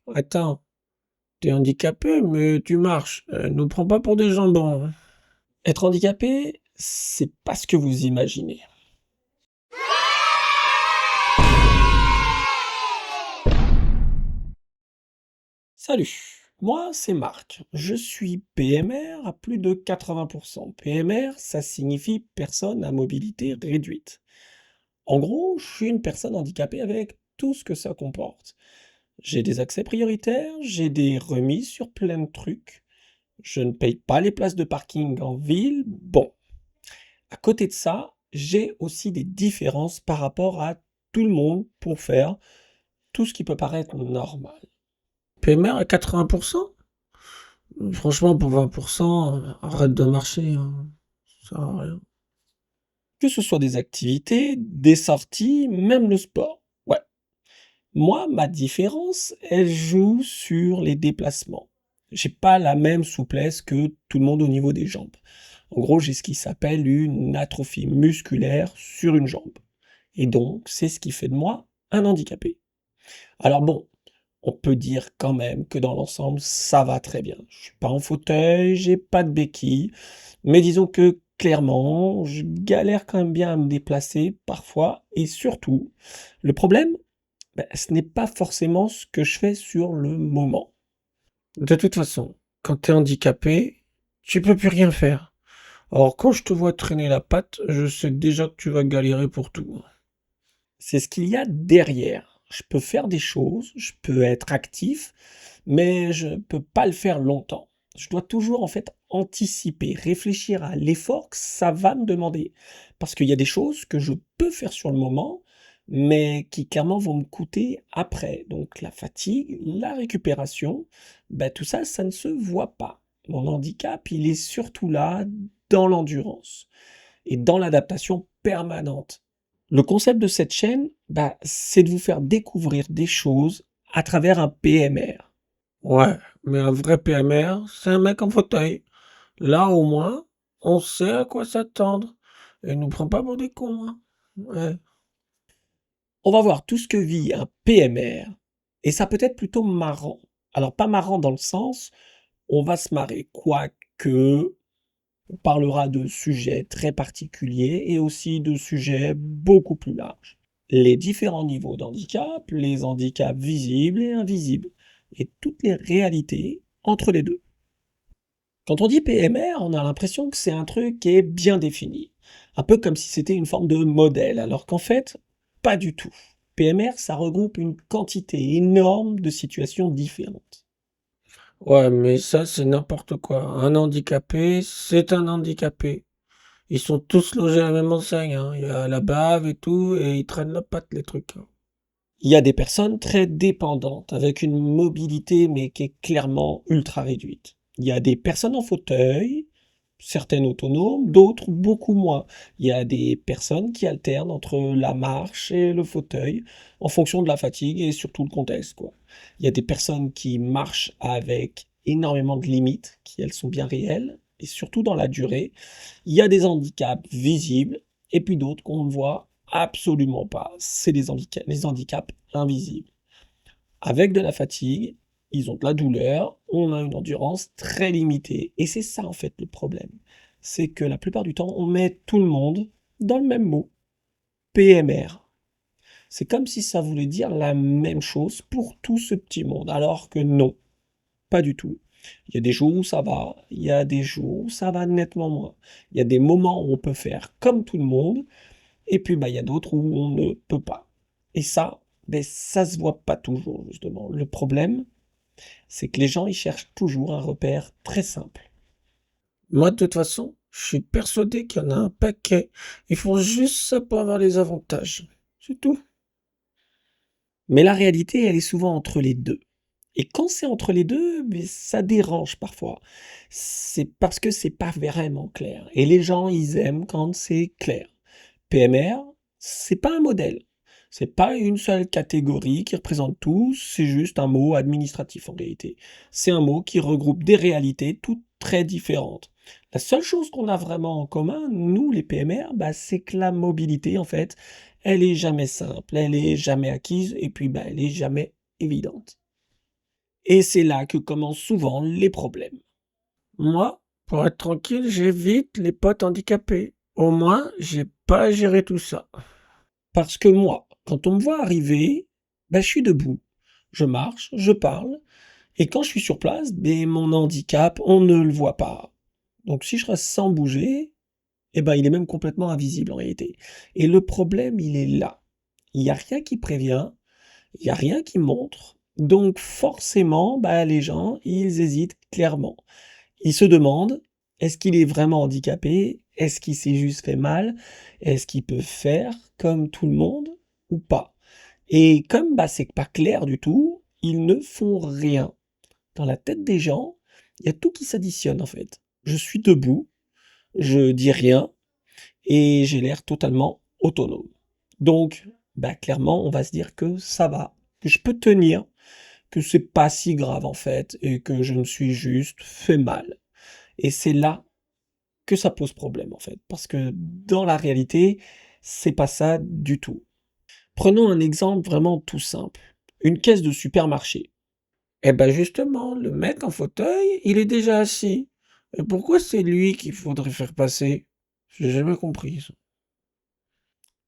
Attends, t'es handicapé, mais tu marches. Nous prends pas pour des jambons, hein. Être handicapé, c'est pas ce que vous imaginez. Salut, moi c'est Marc. Je suis PMR à plus de 80%. PMR, ça signifie personne à mobilité réduite. En gros, je suis une personne handicapée avec tout ce que ça comporte. J'ai des accès prioritaires, j'ai des remises sur plein de trucs. Je ne paye pas les places de parking en ville. Bon, à côté de ça, j'ai aussi des différences par rapport à tout le monde pour faire tout ce qui peut paraître normal. PMR à 80%? Franchement, pour 20%, arrête de marcher, hein. Ça sert à rien. Que ce soit des activités, des sorties, même le sport. Ouais. Moi, ma différence, elle joue sur les déplacements. J'ai pas la même souplesse que tout le monde au niveau des jambes. En gros, j'ai ce qui s'appelle une atrophie musculaire sur une jambe. Et donc, c'est ce qui fait de moi un handicapé. Alors bon, on peut dire quand même que dans l'ensemble, ça va très bien. Je suis pas en fauteuil, j'ai pas de béquille, mais disons que clairement, je galère quand même bien à me déplacer parfois, et surtout, le problème, ce n'est pas forcément ce que je fais sur le moment. De toute façon, quand t'es handicapé, tu peux plus rien faire. Alors quand je te vois traîner la patte, je sais déjà que tu vas galérer pour tout. C'est ce qu'il y a derrière. Je peux faire des choses, je peux être actif, mais je peux pas le faire longtemps. Je dois toujours en fait anticiper, réfléchir à l'effort que ça va me demander. Parce qu'il y a des choses que je peux faire sur le moment, mais qui clairement vont me coûter après. Donc la fatigue, la récupération, tout ça, ça ne se voit pas. Mon handicap, il est surtout là dans l'endurance et dans l'adaptation permanente. Le concept de cette chaîne, c'est de vous faire découvrir des choses à travers un PMR. Ouais, mais un vrai PMR, c'est un mec en fauteuil. Là, au moins, on sait à quoi s'attendre. Et nous prend pas pour des cons, hein. Ouais. On va voir tout ce que vit un PMR. Et ça peut être plutôt marrant. Alors, pas marrant dans le sens, on va se marrer. Quoique, on parlera de sujets très particuliers et aussi de sujets beaucoup plus larges. Les différents niveaux d'handicap, les handicaps visibles et invisibles, et toutes les réalités entre les deux. Quand on dit PMR, on a l'impression que c'est un truc qui est bien défini, un peu comme si c'était une forme de modèle, alors qu'en fait, pas du tout. PMR, ça regroupe une quantité énorme de situations différentes. Ouais, mais ça, c'est n'importe quoi. Un handicapé, c'est un handicapé. Ils sont tous logés à la même enseigne, hein. Il y a la bave et tout, et ils traînent la patte, les trucs, hein. Il y a des personnes très dépendantes, avec une mobilité, mais qui est clairement ultra réduite. Il y a des personnes en fauteuil, certaines autonomes, d'autres beaucoup moins. Il y a des personnes qui alternent entre la marche et le fauteuil, en fonction de la fatigue et surtout le contexte, quoi. Il y a des personnes qui marchent avec énormément de limites, qui elles sont bien réelles, et surtout dans la durée. Il y a des handicaps visibles, et puis d'autres qu'on ne voit absolument pas. C'est les handicaps invisibles. Avec de la fatigue, ils ont de la douleur, on a une endurance très limitée. Et c'est ça en fait le problème. C'est que la plupart du temps, on met tout le monde dans le même mot, PMR. C'est comme si ça voulait dire la même chose pour tout ce petit monde, alors que non, pas du tout. Il y a des jours où ça va, il y a des jours où ça va nettement moins. Il y a des moments où on peut faire comme tout le monde, et puis il y a d'autres où on ne peut pas. Et ça, ça se voit pas toujours, justement. Le problème, c'est que les gens, ils cherchent toujours un repère très simple. Moi, de toute façon, je suis persuadé qu'il y en a un paquet. Ils font juste ça pour avoir les avantages. C'est tout. Mais la réalité, elle est souvent entre les deux. Et quand c'est entre les deux, ça dérange parfois. C'est parce que c'est pas vraiment clair. Et les gens, ils aiment quand c'est clair. PMR, c'est pas un modèle. C'est pas une seule catégorie qui représente tout, c'est juste un mot administratif en réalité. C'est un mot qui regroupe des réalités toutes très différentes. La seule chose qu'on a vraiment en commun, nous les PMR, c'est que la mobilité, en fait, elle est jamais simple, elle est jamais acquise, et puis elle est jamais évidente. Et c'est là que commencent souvent les problèmes. Moi, pour être tranquille, j'évite les potes handicapés. Au moins, j'ai pas à gérer tout ça. Parce que moi, quand on me voit arriver, je suis debout. Je marche, je parle, et quand je suis sur place, mon handicap, on ne le voit pas. Donc si je reste sans bouger, il est même complètement invisible en réalité. Et le problème, il est là. Il n'y a rien qui prévient, il n'y a rien qui montre. Donc forcément, les gens, ils hésitent clairement. Ils se demandent, est-ce qu'il est vraiment handicapé? Est-ce qu'il s'est juste fait mal? Est-ce qu'il peut faire comme tout le monde ou pas? Et comme c'est pas clair du tout, ils ne font rien. Dans la tête des gens, il y a tout qui s'additionne en fait. Je suis debout, je dis rien et j'ai l'air totalement autonome. Donc, clairement, on va se dire que ça va, que je peux tenir, que c'est pas si grave en fait et que je me suis juste fait mal. Et c'est là que ça pose problème en fait, parce que dans la réalité, c'est pas ça du tout. Prenons un exemple vraiment tout simple. Une caisse de supermarché. Justement, le mec en fauteuil, il est déjà assis. Et pourquoi c'est lui qu'il faudrait faire passer? J'ai jamais compris ça.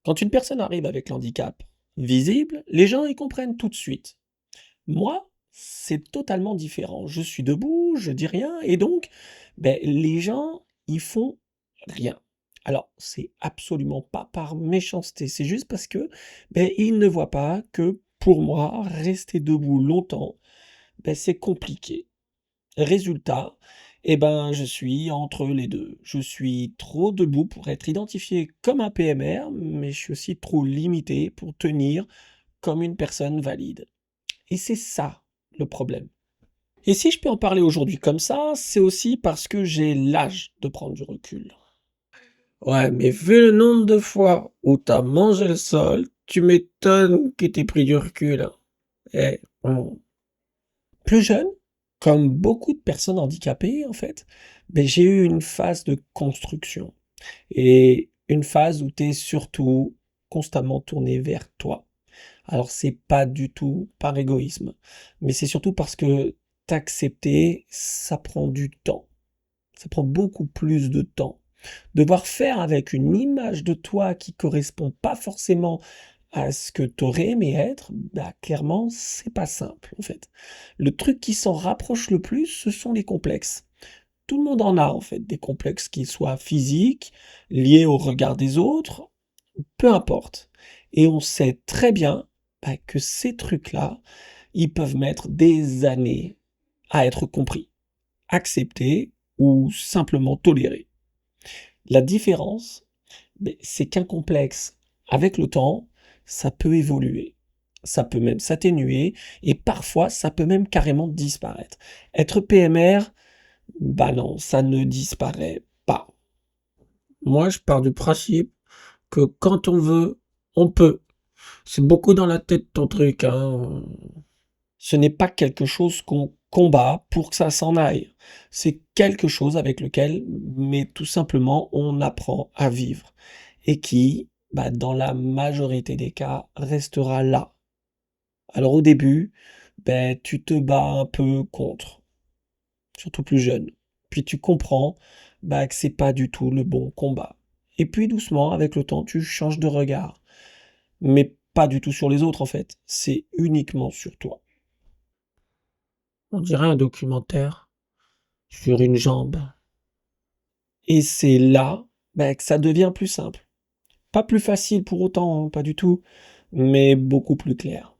Quand une personne arrive avec l'handicap visible, les gens y comprennent tout de suite. Moi, c'est totalement différent. Je suis debout, je dis rien, et donc, les gens, ils font rien. Alors, c'est absolument pas par méchanceté, c'est juste parce que, ils ne voient pas que pour moi, rester debout longtemps, c'est compliqué. Résultat, je suis entre les deux. Je suis trop debout pour être identifié comme un PMR, mais je suis aussi trop limité pour tenir comme une personne valide. Et c'est ça le problème. Et si je peux en parler aujourd'hui comme ça, c'est aussi parce que j'ai l'âge de prendre du recul. Ouais, mais vu le nombre de fois où t'as mangé le sol, tu m'étonnes que t'aies pris du recul, hein. Eh, plus jeune, comme beaucoup de personnes handicapées, en fait, j'ai eu une phase de construction. Et une phase où tu es surtout constamment tourné vers toi. Alors c'est pas du tout par égoïsme, mais c'est surtout parce que t'accepter, ça prend du temps. Ça prend beaucoup plus de temps. Devoir faire avec une image de toi qui correspond pas forcément à ce que tu aurais aimé être, clairement, c'est pas simple en fait. Le truc qui s'en rapproche le plus, ce sont les complexes. Tout le monde en a en fait, des complexes qu'ils soient physiques, liés au regard des autres, peu importe. Et on sait très bien que ces trucs-là, ils peuvent mettre des années à être compris, acceptés ou simplement tolérés. La différence, c'est qu'un complexe, avec le temps, ça peut évoluer. Ça peut même s'atténuer et parfois ça peut même carrément disparaître. Être PMR, non, ça ne disparaît pas. Moi, je pars du principe que quand on veut, on peut. C'est beaucoup dans la tête ton truc, hein. Ce n'est pas quelque chose qu'on combat pour que ça s'en aille. C'est quelque chose avec lequel, mais tout simplement, on apprend à vivre. Et qui, dans la majorité des cas, restera là. Alors au début, tu te bats un peu contre, surtout plus jeune. Puis tu comprends que c'est pas du tout le bon combat. Et puis doucement, avec le temps, tu changes de regard. Mais pas du tout sur les autres en fait. C'est uniquement sur toi. On dirait un documentaire sur une jambe. Et c'est là que ça devient plus simple. Pas plus facile pour autant, pas du tout, mais beaucoup plus clair.